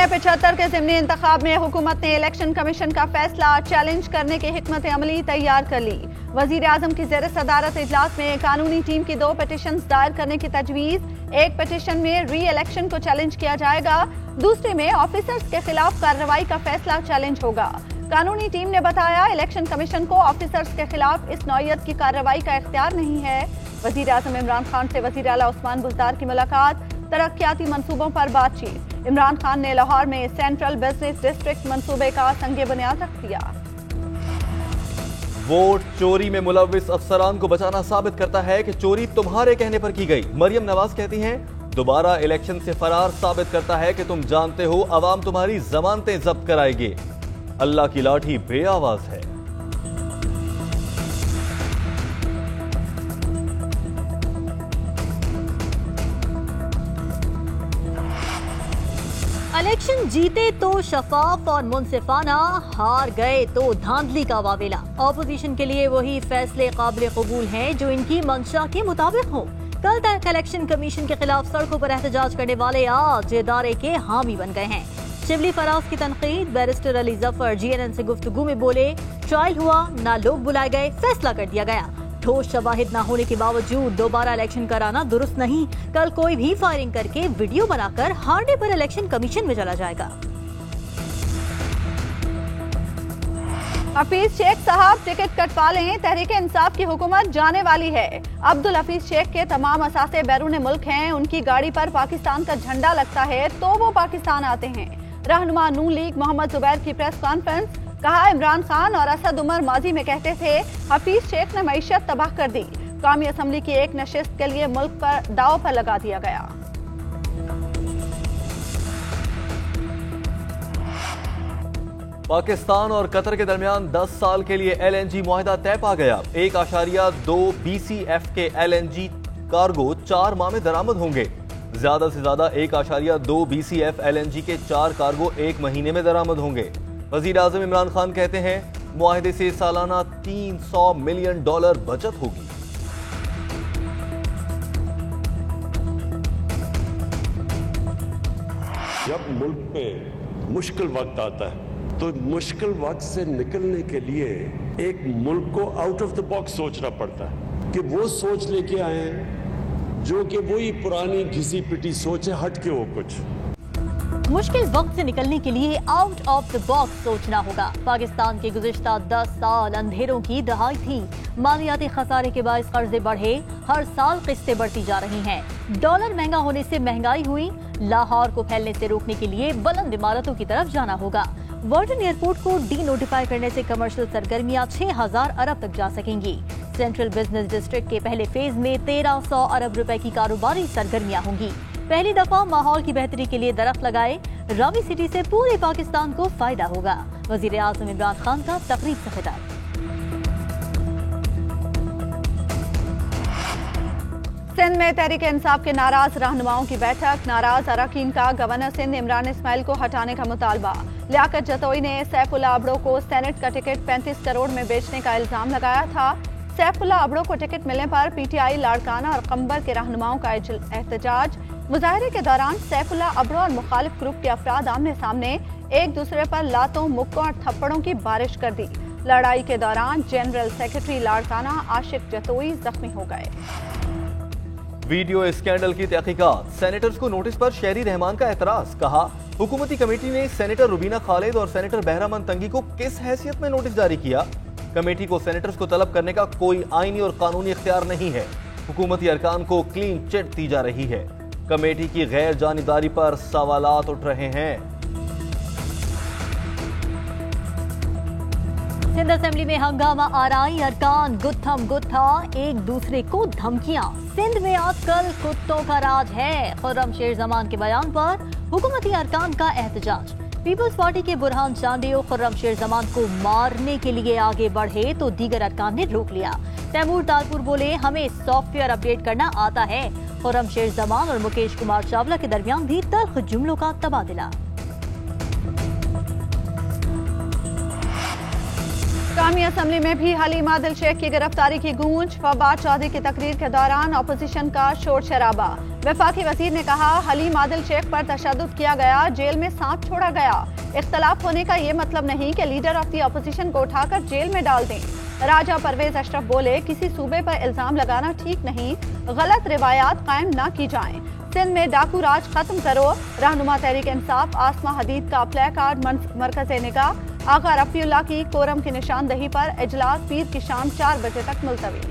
75 के ज़िमनी इंतखाब में हुकूमत ने इलेक्शन कमीशन का फैसला चैलेंज करने की हिकमत अमली तैयार कर ली। वजीर आजम की ज़ेर सदारत इजलास में कानूनी टीम की 2 पिटीशन दायर करने की तजवीज़। एक पिटीशन में री इलेक्शन को चैलेंज किया जाएगा, दूसरे में ऑफिसर्स के खिलाफ कार्रवाई का फैसला चैलेंज होगा। कानूनी टीम ने बताया, इलेक्शन कमीशन को ऑफिसर्स के खिलाफ इस नौयत की कार्रवाई का इख्तियार नहीं है। वजीर आजम इमरान खान से वजीर आला उस्मान बुज़दार की मुलाकात, तरक्याती मंसूबों पर बातचीत। इमरान खान ने लाहौर में सेंट्रल बिजनेस डिस्ट्रिक्ट मंसूबे का संगे बुनियाद रख दिया। वोट चोरी में मुलविस अफसरान को बचाना साबित करता है कि चोरी तुम्हारे कहने पर की गई। मरियम नवाज कहती हैं, दोबारा इलेक्शन से फरार साबित करता है कि तुम जानते हो अवाम तुम्हारी जमानतें जब्त कराएगी। अल्लाह की लाठी बेआवाज है। इलेक्शन जीते तो शफाफ और मुनसिफाना, हार गए तो धांधली का वावेला। ऑपोजिशन के लिए वही फैसले काबिल कबूल हैं जो इनकी मंशा के मुताबिक हों। कल तक इलेक्शन कमीशन के खिलाफ सड़कों पर एहतजाज करने वाले आज इदारे के हामी बन गए हैं। शिबली फराज की तनकीद, बैरिस्टर अली जफर GNN से गुफ्तगू में बोले, ट्रायल हुआ, ना लोग बुलाए गए, फैसला कर दिया गया। ठोस शवाहिद न होने के बावजूद दोबारा इलेक्शन कराना दुरुस्त नहीं। कल कोई भी फायरिंग करके वीडियो बनाकर हारने पर इलेक्शन कमीशन में चला जाएगा। हफीज शेख साहब टिकट कटवा लें, तहरीक इंसाफ की हुकूमत जाने वाली है। अब्दुल हफीज शेख के तमाम असासे बैरून मुल्क हैं। उनकी गाड़ी पर पाकिस्तान का झंडा लगता है तो वो पाकिस्तान आते हैं। रहनुमा नून लीग मोहम्मद जुबैर की प्रेस कॉन्फ्रेंस, कहा, इमरान खान और असद उमर माजी में कहते थे हफीज शेख ने मईशत तबाह कर दी। कौमी असम्बली की एक नशिस्त के लिए मुल्क पर दाव पर लगा दिया गया। पाकिस्तान और कतर के दरमियान 10 साल के लिए LNG मुआहिदा तय पा गया। 1.2 BCF के LNG कार्गो 4 माह में दरामद होंगे। ज्यादा से ज्यादा 1.2 BCF LNG के 4 कार्गो 1 महीने में दरामद होंगे। वजीर आजम इमरान खान कहते हैं, मुआहिदे से सालाना $300 मिलियन बचत होगी। जब मुल्क पे मुश्किल वक्त आता है तो मुश्किल वक्त से निकलने के लिए एक मुल्क को आउट ऑफ द बॉक्स सोचना पड़ता है कि वो सोच लेके आए जो कि वही पुरानी घिसी पिटी सोच है, हट के हो कुछ। मुश्किल वक्त से निकलने के लिए आउट ऑफ द बॉक्स सोचना होगा। पाकिस्तान के गुज़िश्ता 10 साल अंधेरों की दहाई थी। मालियाती खसारे के बाइस कर्जे बढ़े, हर साल किस्तें बढ़ती जा रही हैं। डॉलर महंगा होने से महंगाई हुई। लाहौर को फैलने से रोकने के लिए बुलंद इमारतों की तरफ जाना होगा। वर्ल्टन एयरपोर्ट को डी नोटिफाई करने से कमर्शियल सरगर्मियां 6000 अरब तक जा सकेंगी। सेंट्रल बिजनेस डिस्ट्रिक्ट के पहले फेज में 1300 अरब रुपए की कारोबारी सरगर्मियां होंगी। पहली दफा माहौल की बेहतरी के लिए दरख्त लगाए। रावी सिटी से पूरे पाकिस्तान को फायदा होगा। वजीर आजम इमरान खान का तकरीब से खिताब। सिंध में तहरीक इंसाफ के नाराज रहनुमाओं की बैठक। नाराज अरकान का गवर्नर सिंध इमरान इस्माइल को हटाने का मुतालबा। लियाकत जतोई ने सैफुल्लाह अबड़ो को सेनेट का टिकट 35 करोड़ में बेचने का इल्जाम लगाया था। सैफुल्लाह अबड़ो को टिकट मिलने पर PTI, लाड़काना और कंबर के रहनुमाओं का एहतजाज। मुजाहरे के दौरान सैफुल्लाह अबड़ो और मुखालिफ ग्रुप के अफराद आमने सामने एक दूसरे पर लातों, मुक्कों और थप्पड़ों की बारिश कर दी। लड़ाई के दौरान जनरल सेक्रेटरी लाड़काना आशिक जतोई जख्मी हो गए। वीडियो स्कैंडल की तहकीकात, सेनेटर्स को नोटिस पर शहरी रहमान का एतराज। कहा, हुकूमती कमेटी ने सेनेटर रुबीना खालिद और सेनेटर बहरामन तंगी को किस हैसियत में नोटिस जारी किया। कमेटी को सेनेटर्स को तलब करने का कोई आईनी और कानूनी इख्तियार नहीं है। हुकूमती अरकान को क्लीन चिट दी जा रही है। कमेटी की गैर जानिबदारी पर सवालात उठ रहे हैं। सिंध असेंबली में हंगामा आराई, अरकान गुत्थम गुत्था, एक दूसरे को धमकियां। सिंध में आजकल कुत्तों का राज है। खुर्रम शेर जमान के बयान पर हुकूमती अरकान का एहतजाज। पीपल्स पार्टी के बुरहान चांडियो खुर्रम शेर जमान को मारने के लिए आगे बढ़े तो दीगर अरकान ने रोक लिया। तैमूर तालपुर बोले, हमें सॉफ्टवेयर अपडेट करना आता है। खुर्रम शेर जमान और मुकेश कुमार चावला के दरमियान भी तल्ख जुमलों का तबादला। कौमी असम्बली में भी हलीम आदिल शेख की गिरफ्तारी की गूंज। फवाद चौधरी की तकरीर के दौरान अपोजिशन का शोर शराबा। वफाकी वजीर ने कहा हलीम आदिल शेख पर तशद्दुद किया गया, जेल में सांप छोड़ा गया। इख्तलाफ होने का ये मतलब नहीं कि लीडर ऑफ दी अपोजिशन को उठाकर जेल में डाल दें। राजा परवेज अशरफ बोले किसी सूबे पर इल्जाम लगाना ठीक नहीं, गलत रिवायात कायम न की जाएं। सिंध में डाकू राज खत्म करो। रहनुमा तहरीक इंसाफ आसमा हदीद का प्ले कार्ड मरकज निगाह। आगा रफीउल्लाह की कोरम की निशानदही पर इजलास पीर की शाम 4 बजे तक मुलतवी।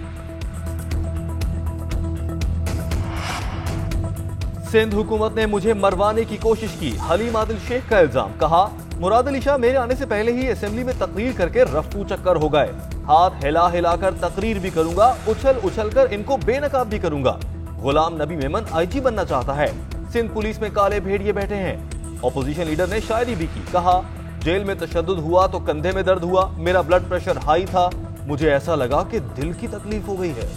सिंध हुकूमत ने मुझे मरवाने की कोशिश की, हलीम आदिल शेख का इल्जाम। कहा मुराद अली शाह मेरे आने से पहले ही असेंबली में तकरीर करके रफ्फू चक्कर हो गए। हाथ हिला हिलाकर तकरीर भी करूंगा, उछल उछल कर इनको बेनकाब भी करूंगा। गुलाम नबी मेमन आईजी बनना चाहता है। सिंध पुलिस में काले भेड़िए बैठे हैं। ऑपोजिशन लीडर ने शायरी भी की। कहा जेल में तशद्दुद हुआ तो कंधे में दर्द हुआ, मेरा ब्लड प्रेशर हाई था, मुझे ऐसा लगा कि दिल की तकलीफ हो गई है।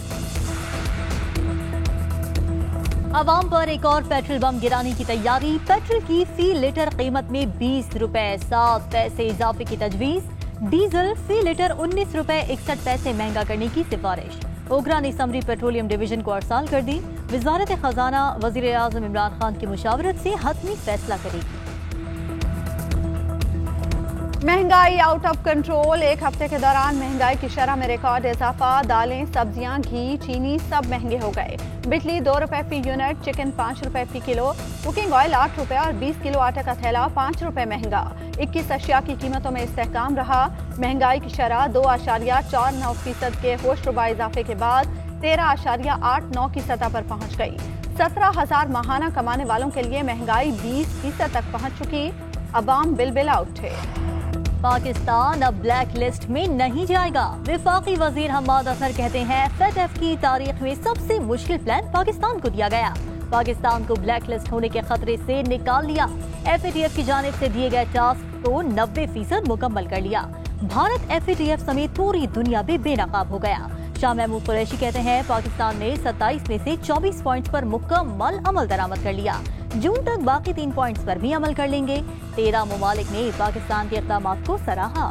अवाम पर एक और पेट्रोल बम गिराने की तैयारी। पेट्रोल की फी लीटर कीमत में 20 रुपए 7 पैसे इजाफे की तजवीज। डीजल फी लीटर 19 रुपए 61 पैसे महंगा करने की सिफारिश। ओगरा ने समरी पेट्रोलियम डिवीजन को अरसाल कर दी। वजारत खजाना वजीर आजम इमरान खान की मुशावरत से हतमी फैसला करेगी। महंगाई आउट ऑफ कंट्रोल। एक हफ्ते के दौरान महंगाई की शरह में रिकॉर्ड इजाफा। दालें, सब्जियां, घी, चीनी सब महंगे हो गए। बिजली 2 रुपए फी यूनिट, चिकन 5 रुपए फी किलो, कुकिंग ऑयल 8 रुपए और 20 किलो आटे का थैला 5 रुपए महंगा। 21 अशिया की कीमतों में इस्तेहकाम रहा। महंगाई की शरह 2.49% के होशरुबा इजाफे के बाद 13.89 की सतह पर पहुंच गई। 17,000 माहाना कमाने वालों के लिए महंगाई 20% तक पहुंच चुकी। अवाम बिल आउट थे। पाकिस्तान अब ब्लैक लिस्ट में नहीं जाएगा। वफाकी वजीर हम्माद अजहर कहते हैं FATF की तारीख में सबसे मुश्किल प्लान पाकिस्तान को दिया गया। पाकिस्तान को ब्लैक लिस्ट होने के खतरे से निकाल लिया। FATF की जानिब से दिए गए टास्क को 90% मुकम्मल कर लिया। भारत FATF समेत पूरी दुनिया में बेनकाब हो गया। शाह महमूद कुरैशी कहते हैं पाकिस्तान ने 27 में से 24 पॉइंट्स पर मुकम्मल अमल दरामद कर लिया। जून तक बाकी 3 पॉइंट्स पर भी अमल कर लेंगे। 13 ममालिक ने पाकिस्तान के इक़दामात को सराहा।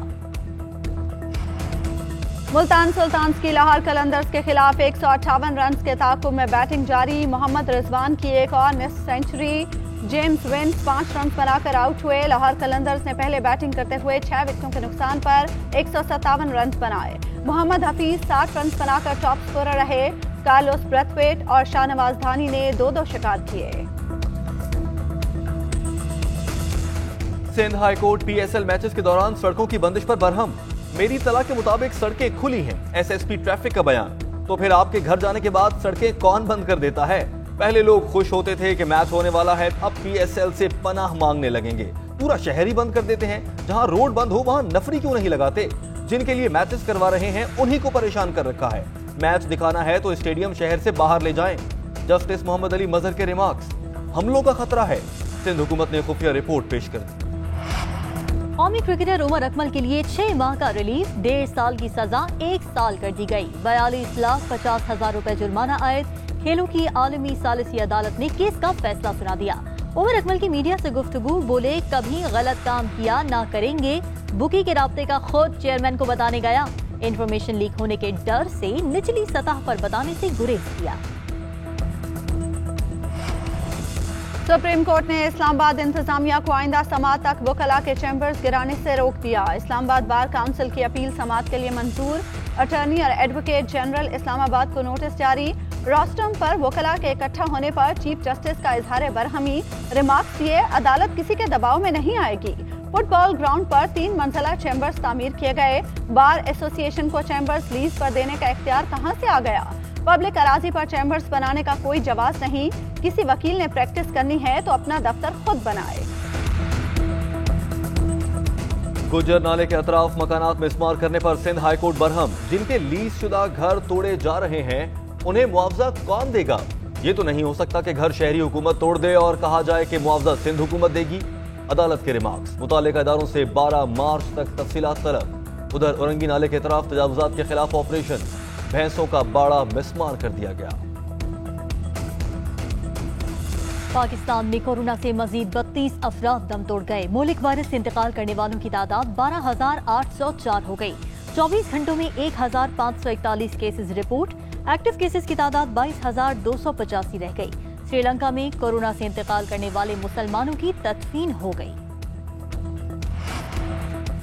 मुल्तान सुल्तान्स की लाहौर कलंदर्स के खिलाफ 158 रन के ताक़ुब में बैटिंग जारी। मोहम्मद रिजवान की एक और miss century. James Vince 5 run बनाकर आउट हुए। लाहौर कलंदर्स ने पहले बैटिंग करते हुए 6 विकेटों के नुकसान पर 157 रन बनाए। मोहम्मद हफीज 60 रन बनाकर टॉप स्कोरर रहे। कार्लोस ब्रथवेट और शाहनवाज धानी ने 2-2 शिकार किए। Sindh high court PSL matches के दौरान सड़कों की बंदिश पर बरहम। मेरी तलाह के मुताबिक सड़कें खुली हैं, SSP ट्रैफिक का बयान। तो फिर आपके घर जाने के बाद सड़कें कौन बंद कर देता है? पहले लोग खुश होते थे कि मैच होने वाला है, अब PSL से पनाह मांगने लगेंगे। पूरा शहर ही बंद कर देते हैं। जहां रोड बंद हो वहां नफरी क्यों नहीं लगाते? जिनके लिए मैचेस करवा रहे हैं उन्हीं को परेशान कर रखा है। मैच दिखाना है तो स्टेडियम शहर से बाहर ले जाएं। जस्टिस मोहम्मद अली मजहर के रिमार्क्स। हमलों का खतरा है। सिंध हुकूमत ने खुफिया रिपोर्ट पेश कर दी। कौमी क्रिकेटर उमर अकमल के लिए 6 माह का रिलीफ, 1.5 साल की सजा 1 साल कर दी गई। 42,50,000 रुपए जुर्माना आयद। खेलों की आलमी सालिसी अदालत ने केस का फैसला सुना दिया। उमर अकमल की मीडिया से गुफ्तगू। बोले कभी गलत काम किया ना करेंगे। बुकी के राब्ते का खुद चेयरमैन को बताने गया। इंफॉर्मेशन लीक होने के डर से निचली सतह पर बताने से गुरेज किया। सुप्रीम कोर्ट ने इस्लामाबाद इंतजामिया को आइंदा समात तक वकला के चैम्बर्स गिराने से रोक दिया। इस्लामाबाद बार काउंसिल की अपील समात के लिए मंजूर। अटॉर्नी और एडवोकेट जनरल इस्लामाबाद को नोटिस जारी। रोस्टम पर वकला के इकट्ठा होने पर चीफ जस्टिस का इजहार बरहमी। रिमार्क्स दिए अदालत किसी के दबाव में नहीं आएगी। फुटबॉल ग्राउंड पर 3 मंजिला चैम्बर्स तामीर किए गए। बार एसोसिएशन को चैम्बर्स लीज पर देने का इख्तियार कहां से आ गया? पब्लिक अराजी पर चैम्बर्स बनाने का कोई जवाब नहीं। किसी वकील ने प्रैक्टिस करनी है तो अपना दफ्तर खुद बनाए। गुज्जर नाले के अतराफ मकानात में इस्तेमाल करने पर सिंध हाईकोर्ट बरहम। जिनके लीज शुदा घर तोड़े जा रहे हैं उन्हें मुआवजा कौन देगा? ये तो नहीं हो सकता कि घर शहरी हुकूमत तोड़ दे और कहा जाए कि मुआवजा सिंध हुकूमत देगी। अदालत के रिमार्क्स। मुतालिका इदारों से 12 मार्च तक तफसीलात तलब। उधर औरंगी नाले के तरफ तजावुजात के खिलाफ ऑपरेशन। भैंसों का बाड़ा मिसमार कर दिया गया। पाकिस्तान में कोरोना से मजीद 32 अफराद दम तोड़ गए। मुल्क वायरस से इंतकाल करने वालों की तादाद 12,804 हो गई। 24 घंटों में 1541 केसेस रिपोर्ट। एक्टिव केसेस की तादाद 22,285 रह गई। श्रीलंका में कोरोना से इंतकाल करने वाले मुसलमानों की तदफीन हो गई।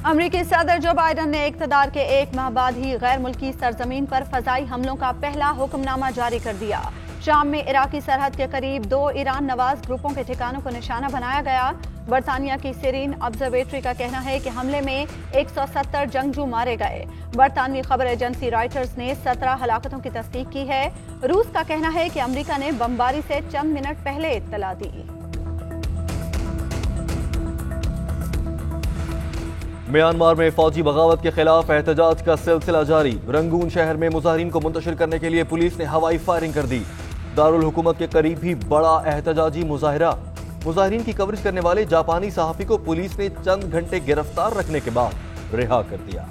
अमेरिकी सदर जो बाइडन ने इक़्तिदार के एक माह बाद ही गैर मुल्की सरजमीन पर फजाई हमलों का पहला हुक्मनामा जारी कर दिया। शाम में इराकी सरहद के करीब 2 ईरान नवाज ग्रुपों के ठिकानों को निशाना बनाया गया। बरतानिया की सिरीन ऑब्जर्वेटरी का कहना है कि हमले में 170 जंगजू मारे गए। बरतानवी खबर एजेंसी रॉयटर्स ने 17 हलाकतों की तस्दीक की है। रूस का कहना है कि अमेरिका ने बमबारी से चंद मिनट पहले इत्तला दी। म्यांमार में फौजी बगावत के खिलाफ एहतजाज का सिलसिला जारी। रंगून शहर में मुजाहिरीन को मुंतशिर करने के लिए पुलिस ने हवाई फायरिंग कर दी। दारुल हुकूमत के करीब भी बड़ा एहतजाजी मुजाहिरा। मुजाहिरीन की कवरेज करने वाले जापानी सहाफी को पुलिस ने चंद घंटे गिरफ्तार रखने के बाद रिहा कर दिया।